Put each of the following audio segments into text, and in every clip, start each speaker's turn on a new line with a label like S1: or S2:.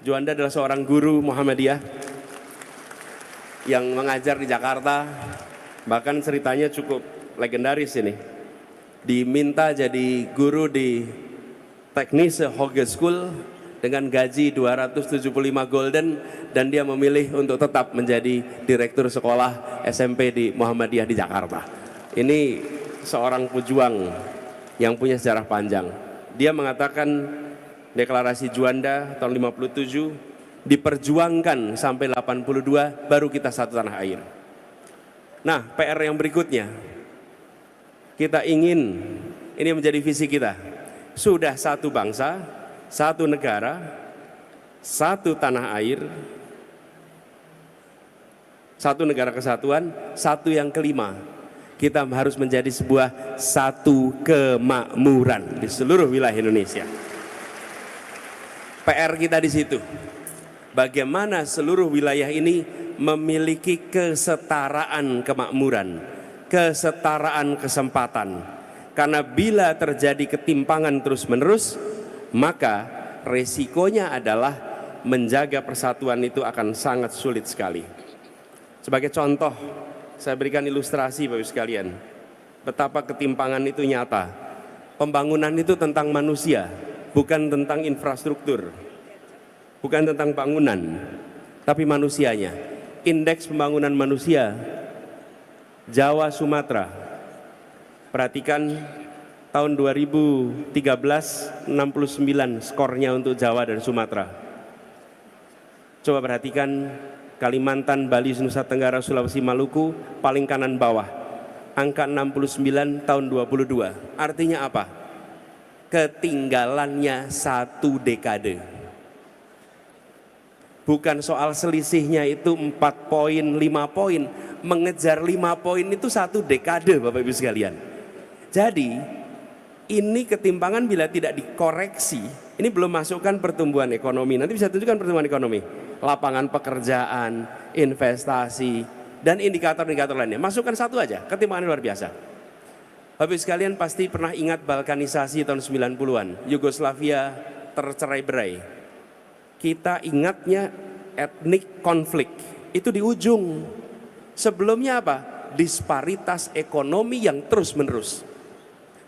S1: Juanda adalah seorang guru Muhammadiyah yang mengajar di Jakarta, bahkan ceritanya cukup legendaris ini. Diminta jadi guru di Teknische Hogeschool dengan gaji 275 golden dan dia memilih untuk tetap menjadi direktur sekolah SMP di Muhammadiyah di Jakarta. Ini seorang pejuang yang punya sejarah panjang. Dia mengatakan deklarasi Juanda tahun 57 diperjuangkan sampai 82 baru kita satu tanah air. Nah, PR yang berikutnya, kita ingin ini menjadi visi kita. Sudah satu bangsa, satu negara, satu tanah air, satu negara kesatuan, satu yang kelima, kita harus menjadi sebuah satu kemakmuran di seluruh wilayah Indonesia. PR kita di situ. Bagaimana seluruh wilayah ini memiliki kesetaraan kemakmuran, kesetaraan kesempatan. Karena bila terjadi ketimpangan terus-menerus, maka resikonya adalah menjaga persatuan itu akan sangat sulit sekali. Sebagai contoh, saya berikan ilustrasi Bapak Ibu sekalian, betapa ketimpangan itu nyata. Pembangunan itu tentang manusia, bukan tentang infrastruktur, bukan tentang bangunan, tapi manusianya. Indeks pembangunan manusia Jawa Sumatera, perhatikan tahun 2013 69 skornya untuk Jawa dan Sumatera. Coba perhatikan Kalimantan, Bali, Nusa Tenggara, Sulawesi, Maluku paling kanan bawah, angka 69 tahun 22. Artinya apa? Ketinggalannya satu dekade. Bukan soal selisihnya itu 4 poin, 5 poin. Mengejar 5 poin itu satu dekade Bapak Ibu sekalian. Jadi ini ketimpangan bila tidak dikoreksi, ini belum masukkan pertumbuhan ekonomi. Nanti bisa tunjukkan pertumbuhan ekonomi, lapangan pekerjaan, investasi, dan indikator-indikator lainnya. Masukkan satu aja, ketimpangan luar biasa. Bapak sekalian pasti pernah ingat balkanisasi tahun 90-an, Yugoslavia tercerai-berai. Kita ingatnya etnik konflik, itu di ujung. Sebelumnya apa? Disparitas ekonomi yang terus-menerus.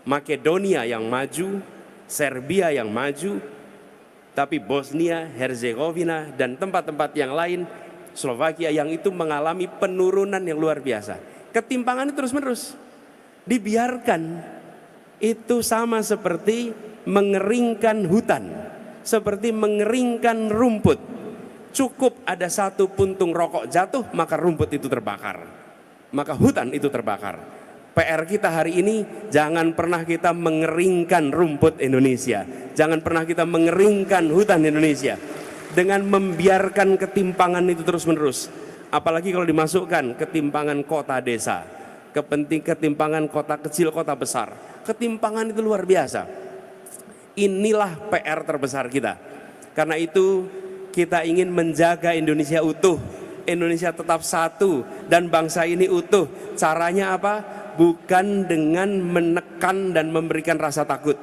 S1: Makedonia yang maju, Serbia yang maju, tapi Bosnia, Herzegovina, dan tempat-tempat yang lain, Slovakia yang itu mengalami penurunan yang luar biasa. Ketimpangan itu terus-menerus. Dibiarkan, itu sama seperti mengeringkan hutan, seperti mengeringkan rumput. Cukup ada satu puntung rokok jatuh, maka rumput itu terbakar, maka hutan itu terbakar. PR kita hari ini, jangan pernah kita mengeringkan rumput Indonesia, jangan pernah kita mengeringkan hutan Indonesia dengan membiarkan ketimpangan itu terus-menerus. Apalagi kalau dimasukkan ketimpangan kota desa, ketimpangan kota kecil, kota besar. Ketimpangan itu luar biasa. Inilah PR terbesar kita. Karena itu kita ingin menjaga Indonesia utuh, Indonesia tetap satu, dan bangsa ini utuh. Caranya apa? Bukan dengan menekan dan memberikan rasa takut.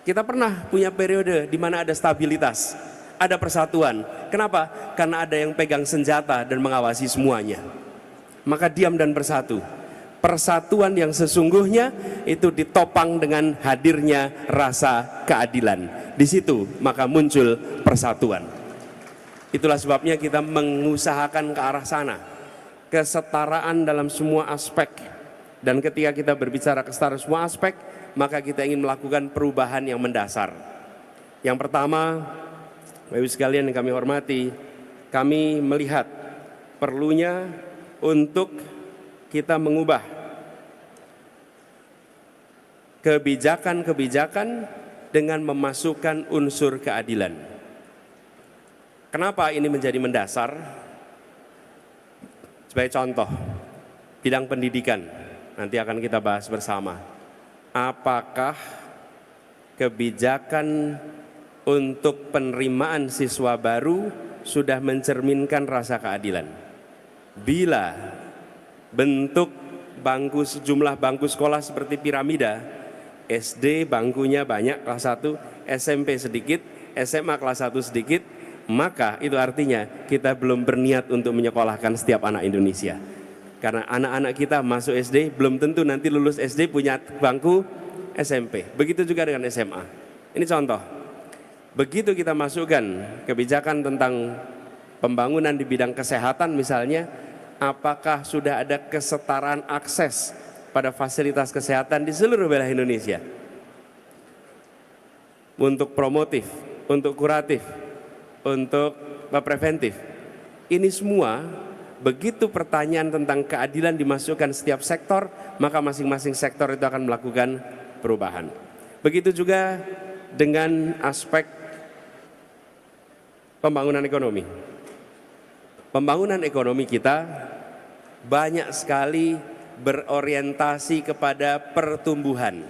S1: Kita pernah punya periode di mana ada stabilitas, ada persatuan. Kenapa? Karena ada yang pegang senjata dan mengawasi semuanya. Maka diam dan bersatu. Persatuan yang sesungguhnya itu ditopang dengan hadirnya rasa keadilan. Di situ maka muncul persatuan. Itulah sebabnya kita mengusahakan ke arah sana, kesetaraan dalam semua aspek. Dan ketika kita berbicara kesetaraan semua aspek, maka kita ingin melakukan perubahan yang mendasar. Yang pertama, Bapak Ibu sekalian yang kami hormati, kami melihat perlunya untuk kita mengubah kebijakan-kebijakan dengan memasukkan unsur keadilan. Kenapa ini menjadi mendasar? Sebagai contoh, bidang pendidikan, nanti akan kita bahas bersama. Apakah kebijakan untuk penerimaan siswa baru sudah mencerminkan rasa keadilan? Bila bentuk bangku, sejumlah bangku sekolah seperti piramida, SD bangkunya banyak kelas 1, SMP sedikit, SMA kelas 1 sedikit, maka itu artinya kita belum berniat untuk menyekolahkan setiap anak Indonesia. Karena anak-anak kita masuk SD belum tentu nanti lulus SD punya bangku SMP. Begitu juga dengan SMA. Ini contoh. Begitu kita masukkan kebijakan tentang pembangunan di bidang kesehatan misalnya, apakah sudah ada kesetaraan akses pada fasilitas kesehatan di seluruh wilayah Indonesia? Untuk promotif, untuk kuratif, untuk preventif. Ini semua begitu pertanyaan tentang keadilan dimasukkan setiap sektor, maka masing-masing sektor itu akan melakukan perubahan. Begitu juga dengan aspek pembangunan ekonomi. Pembangunan ekonomi kita banyak sekali berorientasi kepada pertumbuhan,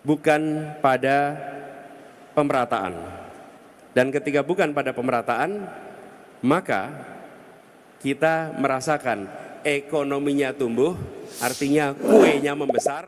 S1: bukan pada pemerataan. Dan ketika bukan pada pemerataan, maka kita merasakan ekonominya tumbuh, artinya kuenya membesar.